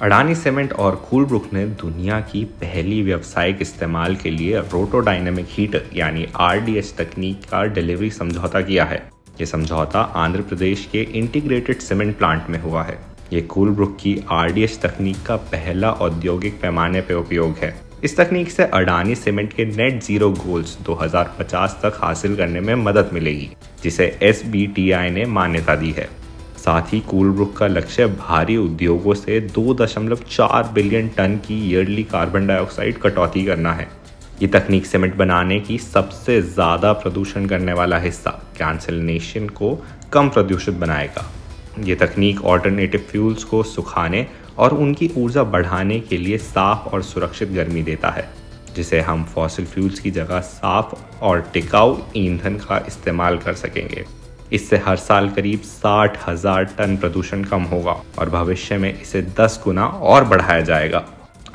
Adani cement और Colebrook ने दुनिया की पहली व्यावसायिक इस्तेमाल के लिए रोटोडायनेमिक हीटर यानी RDH तकनीक का डिलीवरी समझौता किया है। ये समझौता आंध्र प्रदेश के इंटीग्रेटेड सीमेंट प्लांट में हुआ है। ये कोलब्रुक की RDH तकनीक का पहला औद्योगिक पैमाने पर उपयोग है। इस तकनीक से अडानी सीमेंट के नेट जीरो गोल्स 2050 तक हासिल करने में मदद मिलेगी, जिसे SBTi ने मान्यता दी है। साथ ही कोलब्रुक का लक्ष्य भारी उद्योगों से 2.4 बिलियन टन की ईयरली कार्बन डाइऑक्साइड कटौती करना है। ये तकनीक सीमेंट बनाने की सबसे ज़्यादा प्रदूषण करने वाला हिस्सा कैंसिलेशन को कम प्रदूषित बनाएगा। ये तकनीक ऑल्टरनेटिव फ्यूल्स को सुखाने और उनकी ऊर्जा बढ़ाने के लिए साफ और सुरक्षित गर्मी देता है, जिसे हम फॉसिल फ्यूल्स की जगह साफ और टिकाऊ ईंधन का इस्तेमाल कर सकेंगे। इससे हर साल करीब 60,000 टन प्रदूषण कम होगा और भविष्य में इसे 10 गुना और बढ़ाया जाएगा।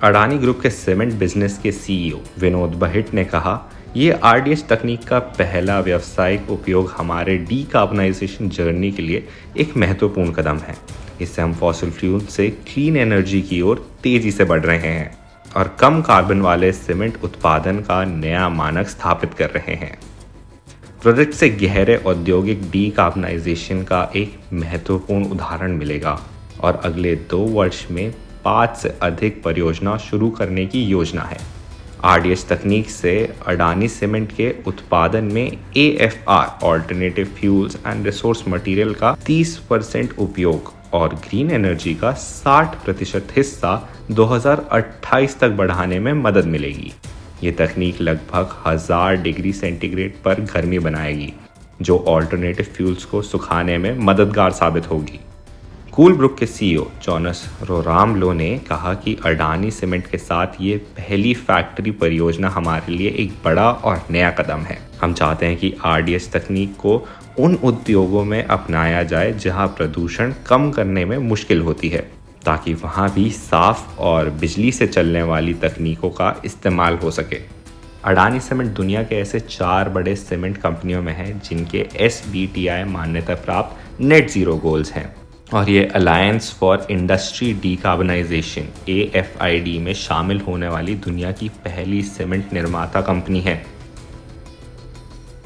अडानी ग्रुप के सीमेंट बिजनेस के CEO विनोद बहिट ने कहा, ये RDH तकनीक का पहला व्यावसायिक उपयोग हमारे डीकार्बनाइजेशन जर्नी के लिए एक महत्वपूर्ण कदम है। इससे हम फॉसिल फ्यूल से क्लीन एनर्जी की ओर तेजी से बढ़ रहे हैं और कम कार्बन वाले सीमेंट उत्पादन का नया मानक स्थापित कर रहे हैं। प्रोजेक्ट से गहरे औद्योगिक डीकार्बनाइजेशन का एक महत्वपूर्ण उदाहरण मिलेगा और अगले 2 वर्ष में 5 से अधिक परियोजना शुरू करने की योजना है। RDH तकनीक से अडानी सीमेंट के उत्पादन में AFR alternative fuels and resource material का 30% उपयोग और ग्रीन एनर्जी का 60% हिस्सा 2028 तक बढ़ाने में मदद मिलेगी। ये तकनीक लगभग 1000 डिग्री सेंटीग्रेड पर गर्मी बनाएगी, जो ऑल्टरनेटिव फ्यूल्स को सुखाने में मददगार साबित होगी। कोलब्रुक के CEO जॉनस रोरामलो ने कहा कि अडानी सीमेंट के साथ ये पहली फैक्ट्री परियोजना हमारे लिए एक बड़ा और नया कदम है। हम चाहते हैं कि RDH तकनीक को उन उद्योगों में अपनाया जाए जहां प्रदूषण कम करने में मुश्किल होती है, ताकि वहां भी साफ और बिजली से चलने वाली तकनीकों का इस्तेमाल हो सके। अडानी सीमेंट दुनिया के ऐसे 4 बड़े सीमेंट कंपनियों में है जिनके SBTi मान्यता प्राप्त नेट जीरो गोल्स हैं, और ये alliance for industry decarbonisation AFID में शामिल होने वाली दुनिया की पहली सीमेंट निर्माता कंपनी है।